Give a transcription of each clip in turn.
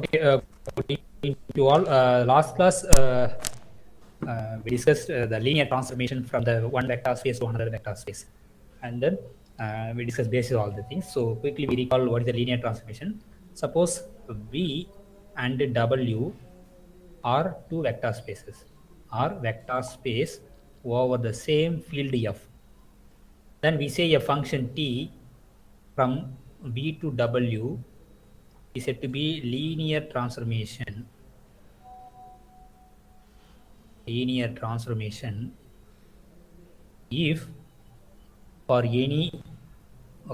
Okay, good evening to all. Last class, we discussed the linear transformation from the one vector space to another vector space. And then we discussed basically all the things. So quickly we recall what is the linear transformation. Suppose V and W are two vector spaces, are vector space over the same field F. Then we say a function T from V to W is said to be linear transformation if for any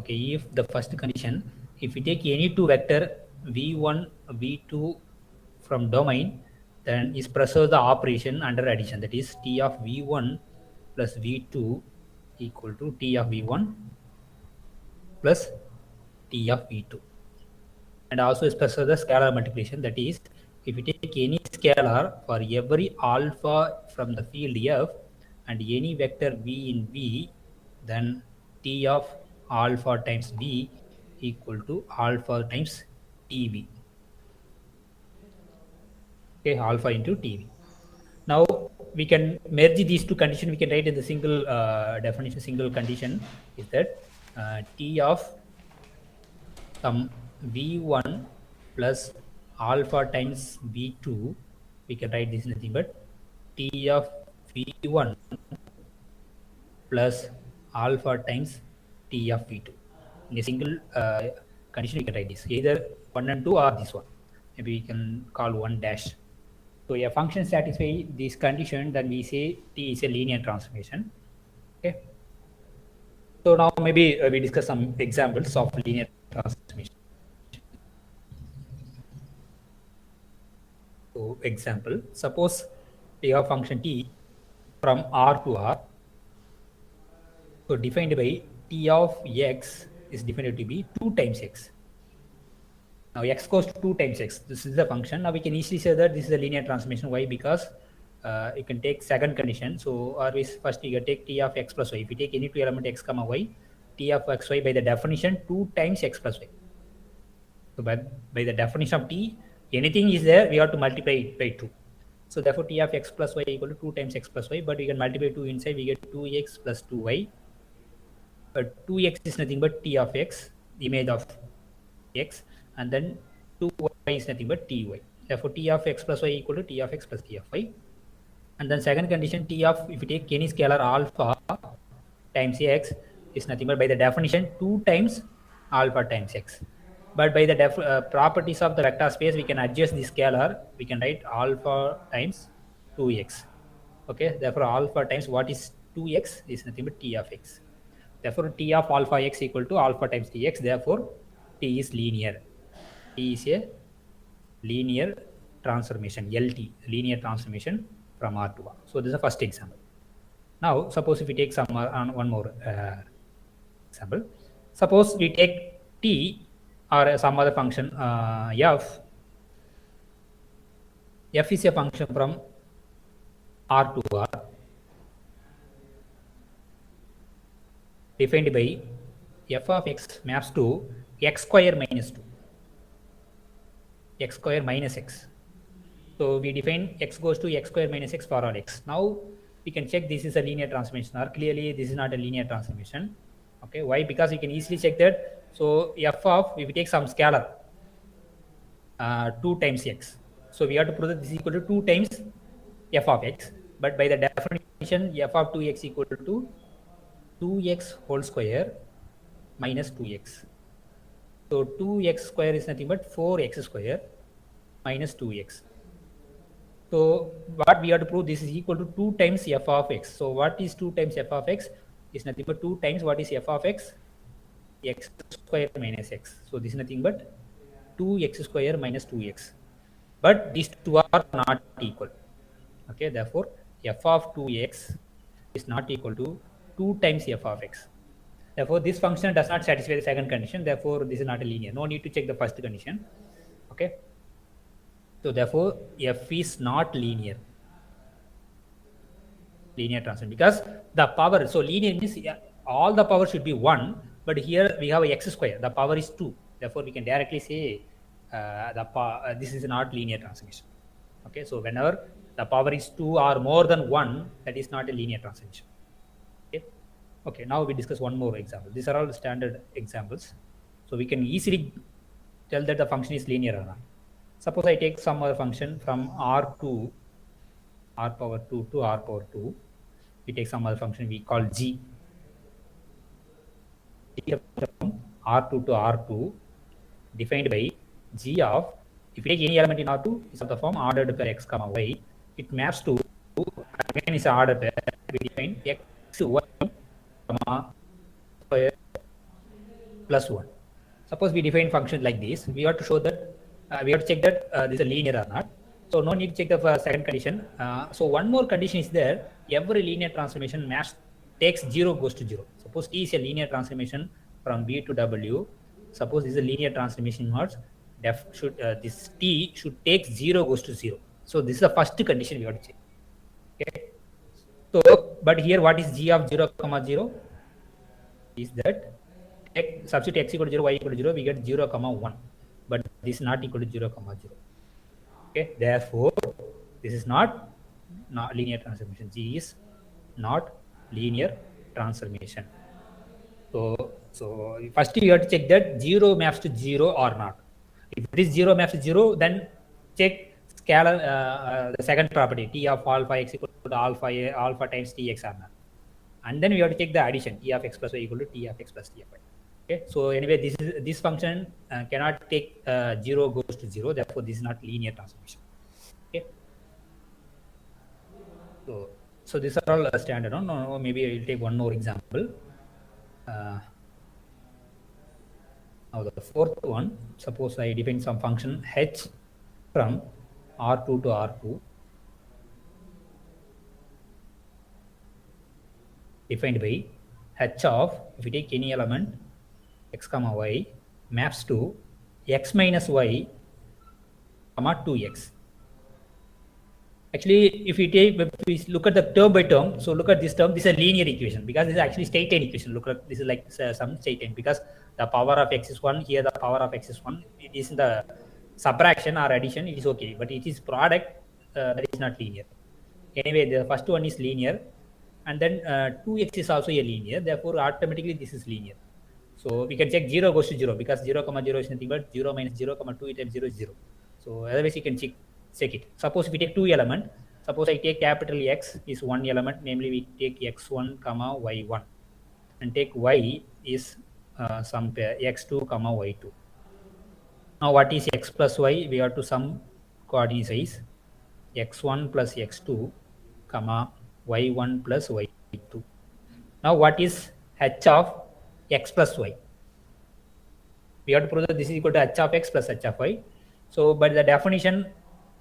if the first condition, if we take any two vector v1 v2 from domain, then is preserve the operation under addition, that is t of v1 plus v2 equal to t of v1 plus t of v2, and also is preserve the scalar multiplication, that is if you take any scalar for every alpha from the field f and any vector v in V, then t of alpha times v equal to alpha times tv. Okay, alpha into tv. Now we can merge these two conditions. We can write in the single definition, single condition is that t of some v1 plus alpha times v2, we can write this nothing but t of v1 plus alpha times t of v2. In a single condition, we can write this either 1 and 2 or this one. Maybe we can call 1 dash. So a function satisfy this condition, then we say T is a linear transformation. Okay. So now maybe we discuss some examples of linear transformation. So example, suppose we have function T from R to R. So defined by T of X is defined to be 2 times X. Now X goes to 2 times X. This is the function. Now we can easily say that this is a linear transformation. Why? Because you can take second condition. So always first you can take T of X plus Y. If you take any two element X comma Y, T of X Y by the definition 2 times X plus Y. So by the definition of T, anything is there, we have to multiply it by 2. So therefore T of X plus Y equal to 2 times X plus Y, but we can multiply 2 inside, we get 2X plus 2Y. But 2X is nothing but T of X, the image of X, and then 2Y is nothing but Ty. Therefore T of X plus Y equal to T of X plus T of Y. And then second condition, T of, if you take any scalar alpha times X is nothing but by the definition 2 times alpha times X. But by the properties of the vector space, we can adjust the scalar. We can write alpha times 2x. Okay, therefore alpha times what is 2x is nothing but T of X. Therefore T of alpha x equal to alpha times Tx. Therefore T is linear. T is a linear transformation, LT, linear transformation from R to R. So this is the first example. Now suppose if we take one more example. Suppose we take T or some other function f. F is a function from R to R defined by f of x maps to x square minus 2, x square minus x. So we define x goes to x square minus x for all x. Now we can check this is a linear transformation, or clearly this is not a linear transformation. Okay, why? Because we can easily check that. So f of, if we take some scalar 2 times x, so we have to prove that this is equal to 2 times f of x, but by the definition f of 2x equal to 2x whole square minus 2x. So 2x square is nothing but 4x square minus 2x. So what we have to prove, this is equal to 2 times f of x. So what is 2 times f of x is nothing but 2 times what is f of x? X square minus x. So this is nothing but 2x square minus 2x. But these two are not equal. Okay, therefore f of 2x is not equal to 2 times f of x. Therefore this function does not satisfy the second condition. Therefore this is not a linear. No need to check the first condition. Okay. So therefore f is not linear transform, because the power, so linear means all the power should be 1, but here we have a x square, the power is 2. Therefore we can directly say this is not linear transformation. Okay, so whenever the power is 2 or more than 1, that is not a linear transformation. Okay, okay, now we discuss one more example. These are all standard examples, so we can easily tell that the function is linear or not. Suppose I take some other function from r to r power 2 to r power 2. We take some other function we call g. From r2 to r2 defined by g of, if you take any element in R2, is of the form ordered pair x comma y. It maps to, again is ordered pair, we define x y comma square plus 1. Suppose we define function like this, we have to show that, we have to check that this is a linear or not. So no need to check the second condition. So one more condition is there, every linear transformation maps takes 0 goes to 0. Suppose T is a linear transformation from B to W. Suppose this is a linear transformation inwards, this T should take 0 goes to 0. So this is the first condition we have to check. Okay. So, but here what is g of 0 comma 0? Is that substitute x equal to 0, y equal to 0, we get 0 comma 1. But this is not equal to 0 comma 0. Okay, therefore this is not linear transformation. G is not linear transformation. So first you have to check that 0 maps to 0 or not. If this 0 maps to 0, then check scalar, the second property, T of alpha x equal to alpha times Tx or not. And then we have to check the addition, T of x plus y equal to T of x plus T of y. Okay, so anyway, this function cannot take 0 goes to 0, therefore this is not linear transformation. Okay, so these are all standard. No, maybe I will take one more example. Now the fourth one, suppose I define some function h from R2 to R2 defined by h of, if we take any element x comma y maps to x minus y comma 2x. Actually, if we look at the term by term, so look at this term, this is a linear equation because this is actually straight line equation. Look at this is like some straight line because the power of x is 1, here the power of x is 1. It is in the subtraction or addition, it is okay, but it is product that is not linear. Anyway, the first one is linear, and then 2x is also a linear, therefore automatically this is linear. So we can check 0 goes to 0 because 0 comma 0 is nothing but 0 minus 0 comma 2 times 0 is 0. So otherwise you can check it. Suppose if we take 2 element, suppose I take capital X is one element, namely we take x1 comma y1, and take y is some pair x2 comma y2. Now what is x plus y? We have to sum coordinate size x1 plus x2 comma y1 plus y2. Now what is h of x plus y? We have to prove that this is equal to h of x plus h of y. So by the definition,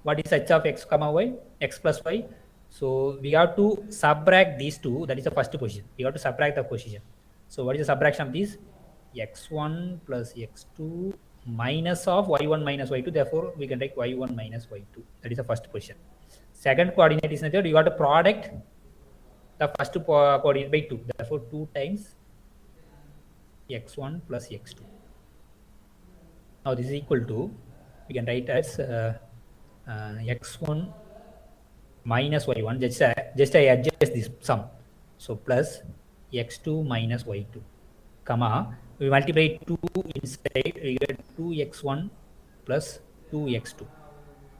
what is h of x comma y? X plus y. So we have to subtract these two, that is the first position. We have to subtract the position. So what is the subtraction of these? x1 plus x2 minus of y1 minus y2, therefore we can take y1 minus y2. That is the first position. Second coordinate is nothing, you got to product the first coordinate by 2, therefore 2 times x1 plus x2. Now this is equal to, we can write as x1 minus y1, just I adjust this sum, so plus x2 minus y2, comma, we multiply 2 inside, we get 2x1 plus 2x2.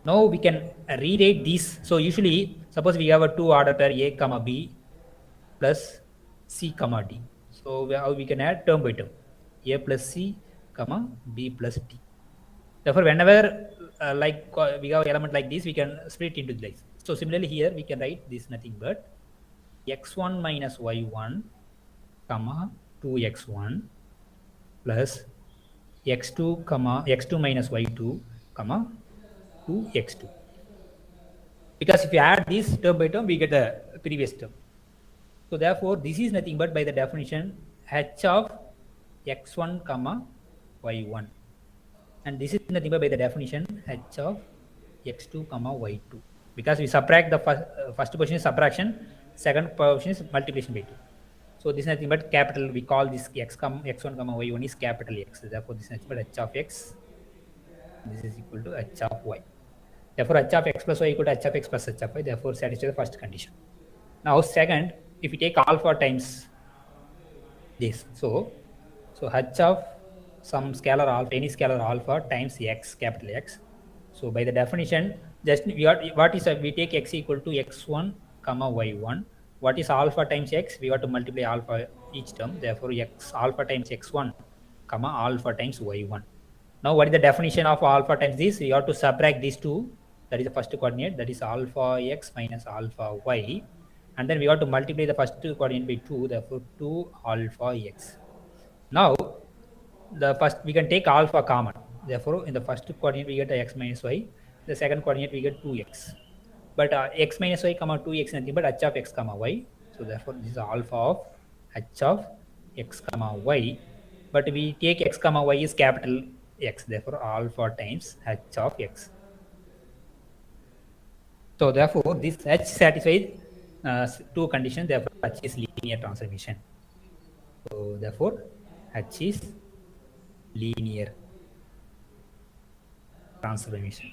Now we can rewrite these. So usually, suppose we have a 2 order pair a comma b plus c comma d. So we can add term by term, a plus c comma b plus d. Therefore, whenever we have element like this, we can split into this. So similarly here we can write this nothing but x1 minus y1 comma 2x1 plus x2 minus y2 comma 2x2. Because if you add this term by term, we get the previous term. So therefore, this is nothing but by the definition h of x1 comma y1, and this is nothing but by the definition h of x2 comma y2, because we subtract the first position is subtraction, second position is multiplication by 2. So this is nothing but capital, we call this x1 comma y1 is capital X, therefore this is nothing but h of x This is equal to h of y. Therefore, h of x plus y equal to h of x plus h of y. Therefore, satisfy the first condition. Now, second, if we take alpha times this, so h of some scalar alpha, any scalar alpha times x, capital X. So by the definition, just we got what is we take x equal to x1 comma y1. What is alpha times x? We got to multiply alpha each term. Therefore, x alpha times x1 comma alpha times y1. Now, what is the definition of alpha times this? We have to subtract these two. That is the first coordinate. That is alpha x minus alpha y. And then we have to multiply the first coordinate by 2. Therefore, 2 alpha x. Now, the first we can take alpha common. Therefore, in the first coordinate we get x minus y. The second coordinate we get 2x. But x minus y comma 2x nothing but h of x comma y. So therefore, this is alpha of h of x comma y. But we take x comma y is capital X. Therefore, alpha times h of x. So therefore, this h satisfies two conditions. Therefore, h is linear transformation. So therefore, h is linear transformation.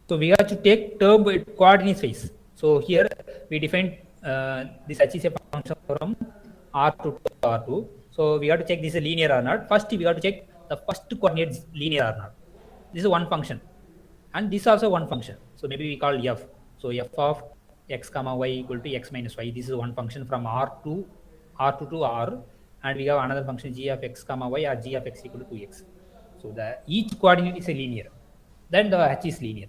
So we have to take term coordinate space. So here we define this h is a function from R2 to R2. So we have to check this is linear or not. First, we have to check the first coordinate is linear or not. This is one function, and this is also one function. So maybe we call f. So f of x comma y equal to x minus y. This is one function from R2 to R, and we have another function g of x comma y or g of x equal to 2x. So the each coordinate is a linear. Then the h is linear.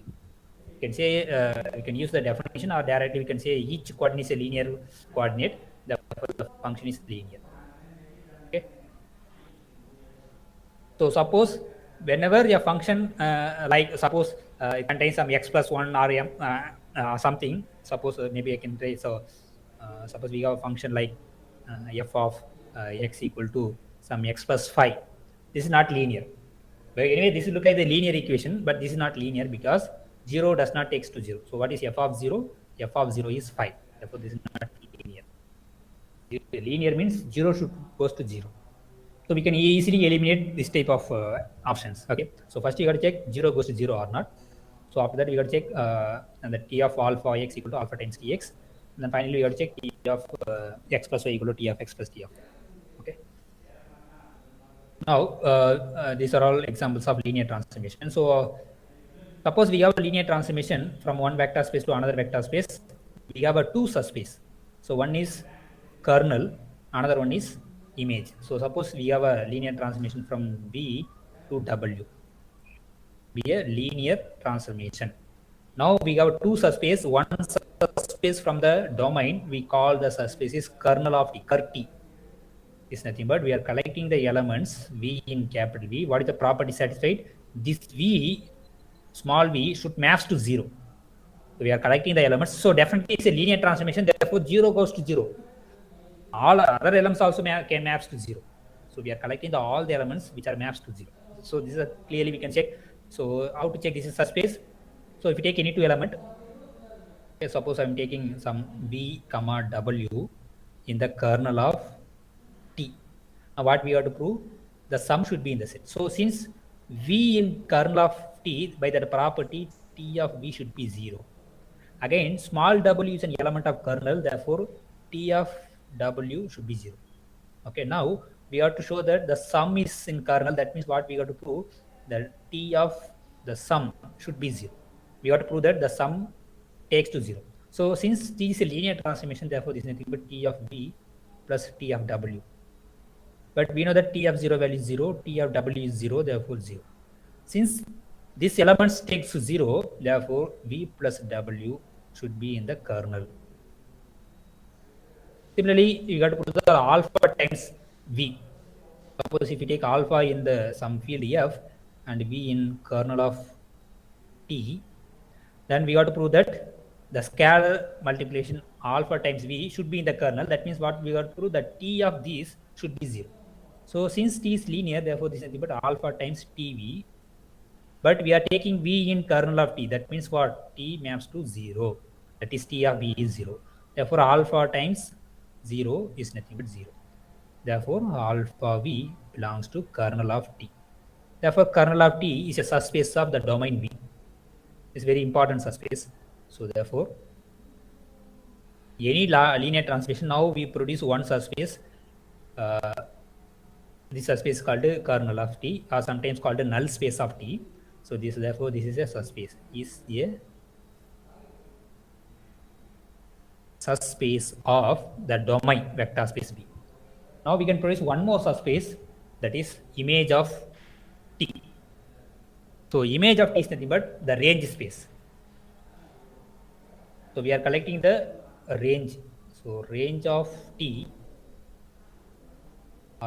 We can say we can use the definition, or directly we can say each coordinate is a linear coordinate. Therefore, the function is linear. Okay. So suppose whenever a function like suppose it contains some x plus 1 or m something. Suppose maybe I can say so. Suppose we have a function like f of x equal to some x plus 5. This is not linear. But anyway, this will look like the linear equation, but this is not linear because 0 does not take to 0. So what is f of 0? F of 0 is 5. Therefore, this is not linear. Linear means 0 should goes to 0. So we can easily eliminate this type of options. Okay. So first you got to check 0 goes to 0 or not. So after that we got to check the t of alpha x equal to alpha times tx. And then finally we got to check t of x plus y equal to t of x plus t of y. Okay. Now these are all examples of linear transformation. So suppose we have a linear transformation from one vector space to another vector space. We have a two subspace. So one is kernel, another one is image. So suppose we have a linear transformation from V to W. Be a linear transformation. Now we have two subspace. One subspace from the domain we call the subspace is kernel of T. Ker T is nothing but we are collecting the elements V in capital V. What is the property satisfied? This V, small v, should maps to 0. So we are collecting the elements. So definitely it's a linear transformation. Therefore, 0 goes to 0. All other elements also can maps to 0. So we are collecting all the elements which are maps to 0. So this is clearly we can check. So how to check this is subspace? So if you take any two element, okay, suppose I am taking some v comma w in the kernel of T. Now what we have to prove? The sum should be in the set. So since v in kernel of T, by that property T of v should be 0. Again, small w is an element of kernel, therefore T of w should be 0. Okay, now we have to show that the sum is in kernel. That means what we have to prove? That T of the sum should be 0. We have to prove that the sum takes to 0. So since T is a linear transformation, therefore this is nothing but T of v plus T of w. But we know that T of 0 value is 0, T of w is 0, therefore 0. Since this elements takes to 0, therefore v plus w should be in the kernel. Similarly, you got to put the alpha times v. Suppose if you take alpha in the some field f and v in kernel of T, then we got to prove that the scalar multiplication alpha times v should be in the kernel. That means what we got to prove that T of these should be 0. So since T is linear, therefore this is nothing but alpha times TV. But we are taking V in kernel of T. That means what? T maps to 0. That is T of V is 0. Therefore alpha times 0 is nothing but 0. Therefore alpha V belongs to kernel of T. Therefore, kernel of T is a subspace of the domain V. It's very important subspace. So therefore, any linear transformation, now we produce one subspace. This subspace is called a kernel of T, or sometimes called a null space of T. So this, therefore, this is a subspace. Is a subspace of the domain vector space V. Now we can produce one more subspace, that is image of T. So image of T is nothing but the range space. So we are collecting the range. So range of T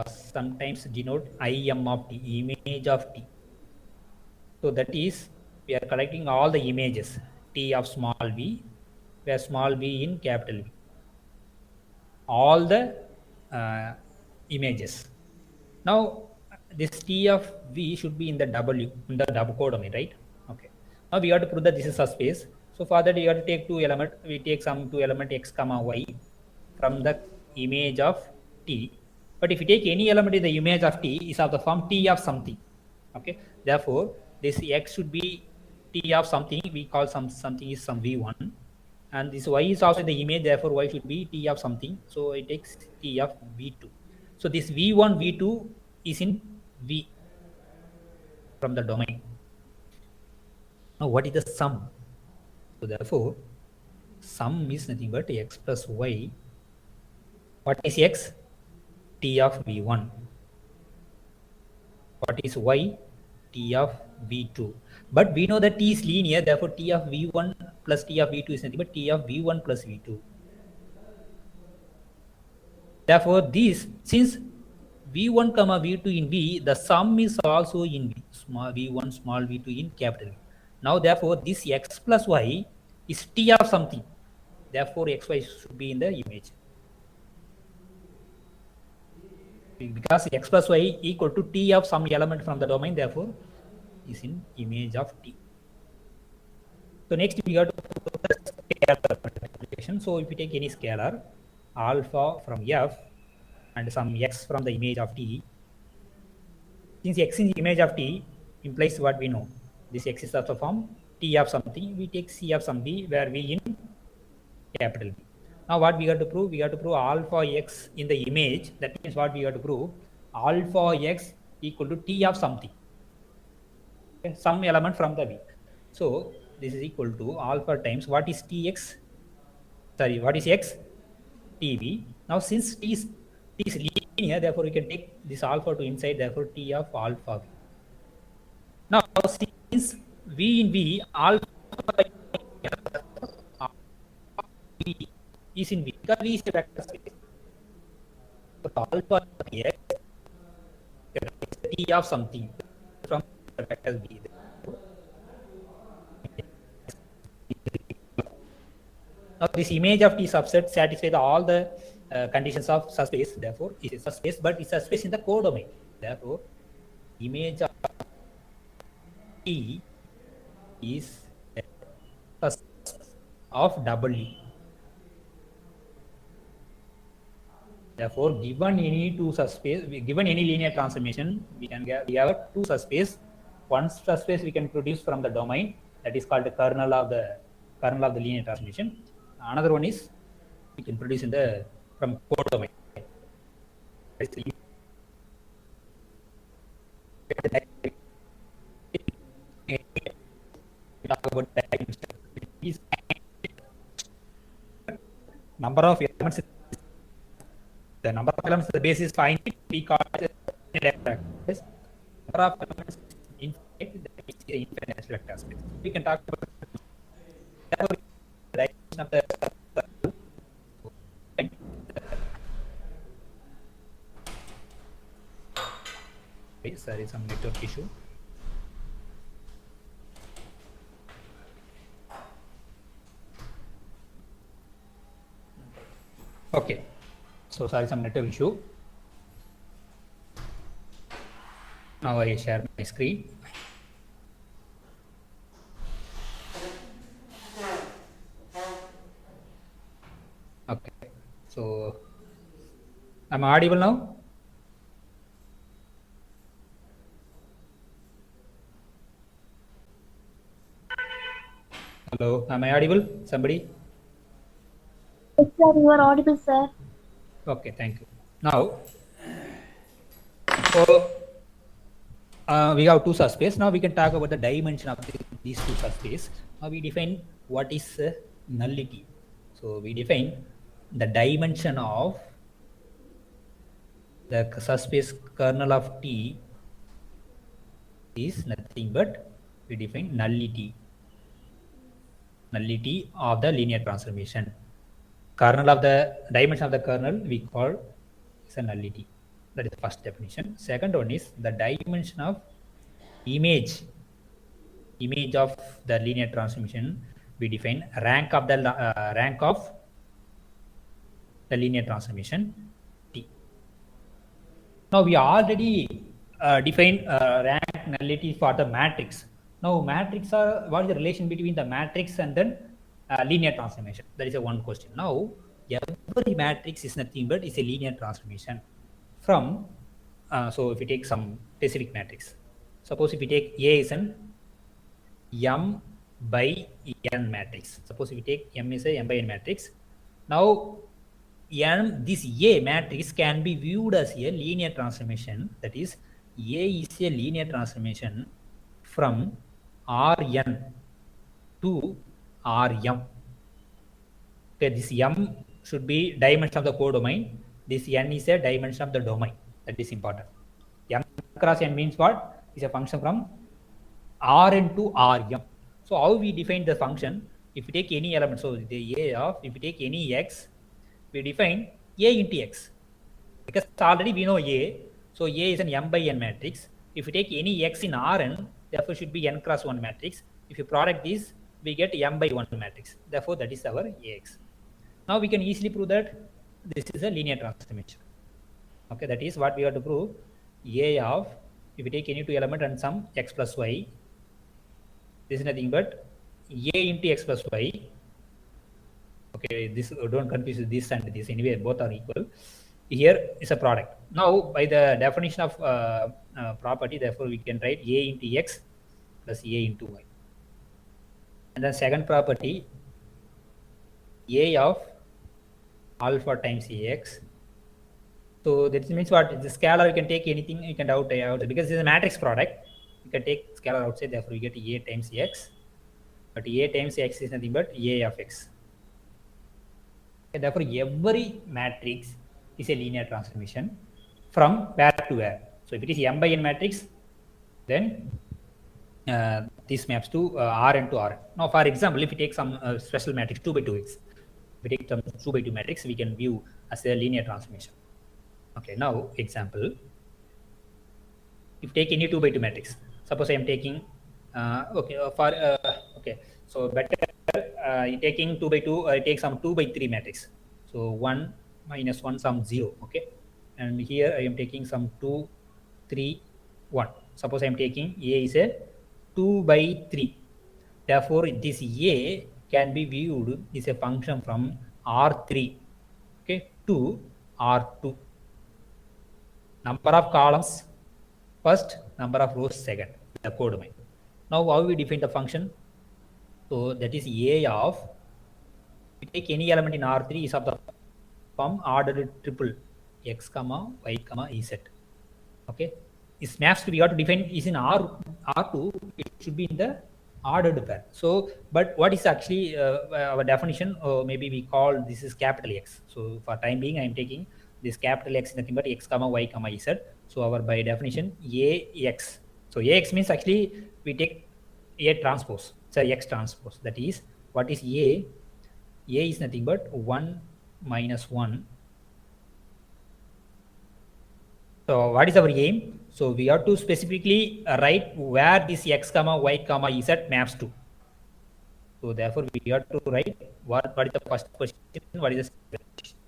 sometimes denote IM of T, image of T. So that is, we are collecting all the images T of small v, where small v in capital V. All the images. Now this T of V should be in the W, in the double codomain, right? Okay. Now we have to prove that this is a space. So for that, you have to take two element. We take some two element x comma y from the image of T. But if you take any element in the image of T, is of the form T of something. Okay. Therefore, this x should be T of something. We call something is some V1, and this y is also in the image. Therefore, y should be T of something. So it takes T of V2. So this V1, V2 is in V from the domain. Now what is the sum? So therefore, sum is nothing but x plus y. What is x? T of V1. What is y? T of V2. But we know that T is linear, therefore T of V1 plus T of V2 is nothing but T of V1 plus V2. Therefore, this, since V1 comma V2 in V, the sum is also in V, small V1, small V2 in capital V. Now, therefore, this x plus y is T of something. Therefore, xy should be in the image. Because x plus y equal to T of some element from the domain, therefore, is in image of T. So next we have to put the scalar multiplication. So if we take any scalar, alpha from F and some x from the image of T, since x in the image of T implies what we know. This x is of the form T of something. We take C of some B, where V in capital B. Now what we have to prove? We have to prove alpha x in the image. That means what we have to prove? Alpha x equal to T of something. Okay, some element from the V. So this is equal to alpha times what is Tx? Sorry, what is x? Tv. Now since T is linear, therefore we can take this alpha to inside, therefore T of alpha V. Now since V in V, alpha V is in V, because V is a vector space. So alpha x is T of something from the vector V. Now this image of T subset satisfies all the conditions of subspace. Therefore, it is a subspace, but it's a space in the codomain. Therefore, image of T is a subspace of W. Therefore, given any two subspace, given any linear transformation, we have two subspace. One subspace we can produce from the domain, that is called the kernel of the linear transformation. Another one is we can produce in the from codomain. Talk about number of elements. The number of elements, the base is finite. We call it vector space. Number of elements infinite, that is infinite vector space. We can talk about the direction of the sorry, some network issue. Okay, so sorry, some network issue. Now I share my screen. Okay, so I'm audible now. Hello, am I audible? Somebody? Yes, sir, you are audible, sir. Okay, thank you. Now, so we have two subspace. Now we can talk about the dimension of these two subspace. Now we define what is nullity. So we define the dimension of the subspace kernel of T is nothing but we define nullity of the linear transformation. Kernel of the dimension of the kernel we call is a nullity. That is the first definition. Second one is the dimension of image of the linear transformation. We define rank of the linear transformation T. Now we already defined rank nullity for the matrix. Now matrix are what is the relation between the matrix and then linear transformation? That is a one question. Now every matrix is nothing but is a linear transformation from. So if we take some specific matrix, suppose if we take A is an M by N matrix. Suppose if we take M is a M by N matrix. Now this A matrix can be viewed as a linear transformation. That is, A is a linear transformation from Rn to Rm. Okay, this M should be dimension of the codomain. This N is a dimension of the domain. That is important. M cross N means what? Is a function from Rn to Rm. So how we define the function? If we take any element, so the A of, if we take any x, we define A into x. Because already we know A, so A is an M by N matrix. If you take any x in Rn, therefore should be N cross 1 matrix. If you product this, we get M by 1 matrix. Therefore that is our Ax. Now we can easily prove that this is a linear transformation. Okay, that is what we have to prove. A of, if we take any two element and some x plus y, this is nothing but A into x plus y. Okay, this don't confuse this and this. Anyway, both are equal. Here is a product. Now, by the definition of property, therefore we can write A into x plus A into y. And then second property, A of alpha times Ax. So that means what? The scalar, you can take anything, you can out because this is a matrix product. You can take scalar outside, therefore we get A times x. But A times x is nothing but A of x. Therefore, every matrix is a linear transformation from where to where. So if it is M by N matrix, then this maps to Rn to Rn. Now, for example, if we take some special matrix 2 by 2x, if we take some 2 by 2 matrix, we can view as a linear transformation. Okay, now example, if you take any 2 by 2 matrix, suppose I am taking so better taking 2 by 2, I take some 2 by 3 matrix. So 1 minus 1 some 0. Okay, and here I am taking some 2, 3, 1. Suppose I am taking A is a 2 by 3. Therefore, this A can be viewed is a function from R3, okay, to R2. Number of columns first, number of rows second, the codomain. Now, how we define the function? So that is A of, we take any element in R3 is of the form ordered triple x comma y comma z. Okay, this maps to be got to define is in R2, it should be in the ordered pair. So, but what is actually our definition? Maybe we call this is capital X. So for time being, I am taking this capital X nothing but x comma y comma z. So our by definition Ax. So Ax means actually we take A transpose. So X transpose. That is, what is A? A is nothing but 1 minus 1. So what is our aim? So we have to specifically write where this x comma y comma z maps to. So therefore we have to write what is the first question, what is the second question.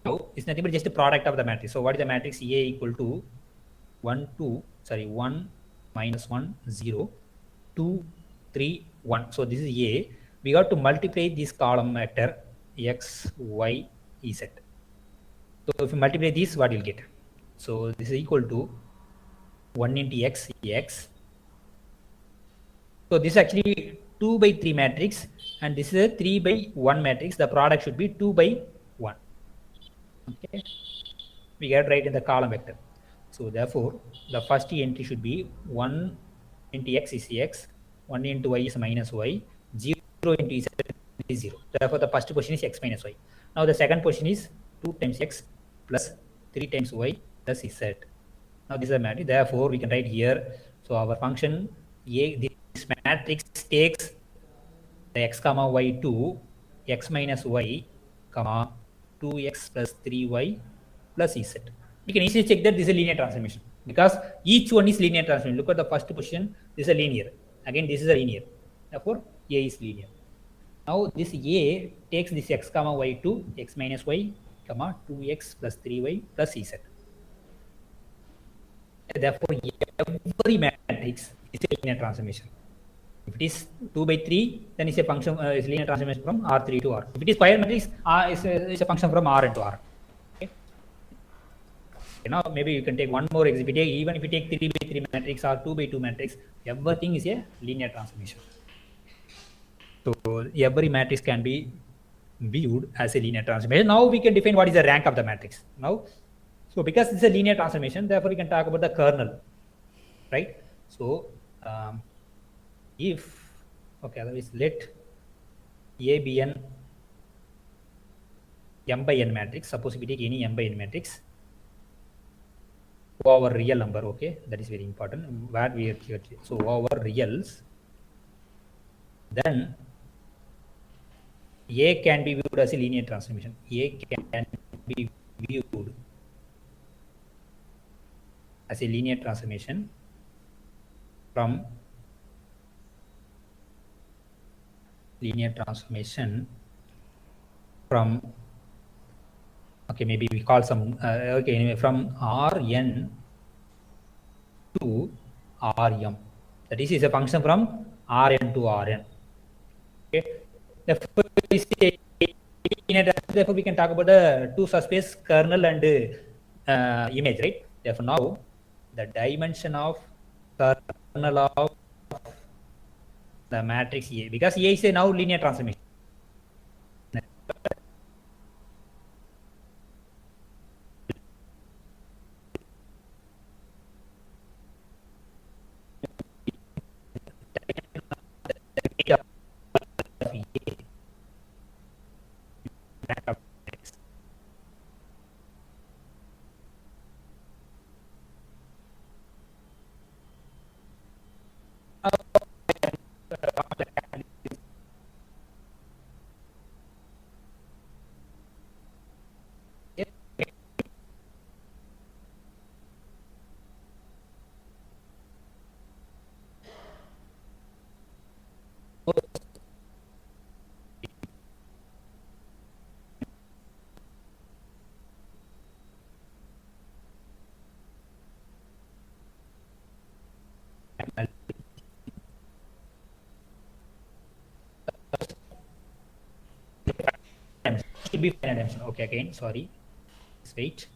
Now it's nothing but just a product of the matrix. So what is the matrix? A equal to 1 minus 1 0 2 3 1. So this is A. We have to multiply this column vector x y z. So if you multiply this, what you'll get? So this is equal to 1 into x. So this is actually 2 by 3 matrix and this is a 3 by 1 matrix. The product should be 2 by 1. Okay, we get right in the column vector. So therefore, the first entry should be 1 into x is x, 1 into y is minus y, 0 into z is 0. Therefore, the first position is x minus y. Now the second position is 2 times x plus 3 times y plus z. Now this is a matrix. Therefore, we can write here. So our function A, this matrix takes the x comma y to x minus y comma 2x plus 3y plus z. We can easily check that this is a linear transformation because each one is linear transformation. Look at the first position. This is a linear. Again, this is a linear. Therefore, A is linear. Now this A takes this x comma y to x minus y comma 2x plus 3y plus z. Therefore, every matrix is a linear transformation. If it is 2 by 3, then it's a function, is linear transformation from R3 to R. If it is square matrix, is a function from R into R. Okay. Now maybe you can take one more exhibit. Even if you take 3 by 3 matrix or 2 by 2 matrix, everything is a linear transformation. So every matrix can be viewed as a linear transformation. Now we can define what is the rank of the matrix. Now, so because it's a linear transformation, therefore we can talk about the kernel, right? So if, okay, otherwise let A be an m by n matrix. Suppose if we take any m by n matrix over real number, okay, that is very important. Where we are here, so over reals, then A can be viewed as a linear transformation. A can be viewed as a linear transformation from okay, maybe we call some okay, anyway, from Rn to Rm. That is a function from Rn to Rn. Okay. Therefore, we can talk about the two subspace kernel and image, right? Therefore, now the dimension of kernel of the matrix A, because A is a now linear transformation. Should be finite dimension. Okay, again, sorry. Let's wait.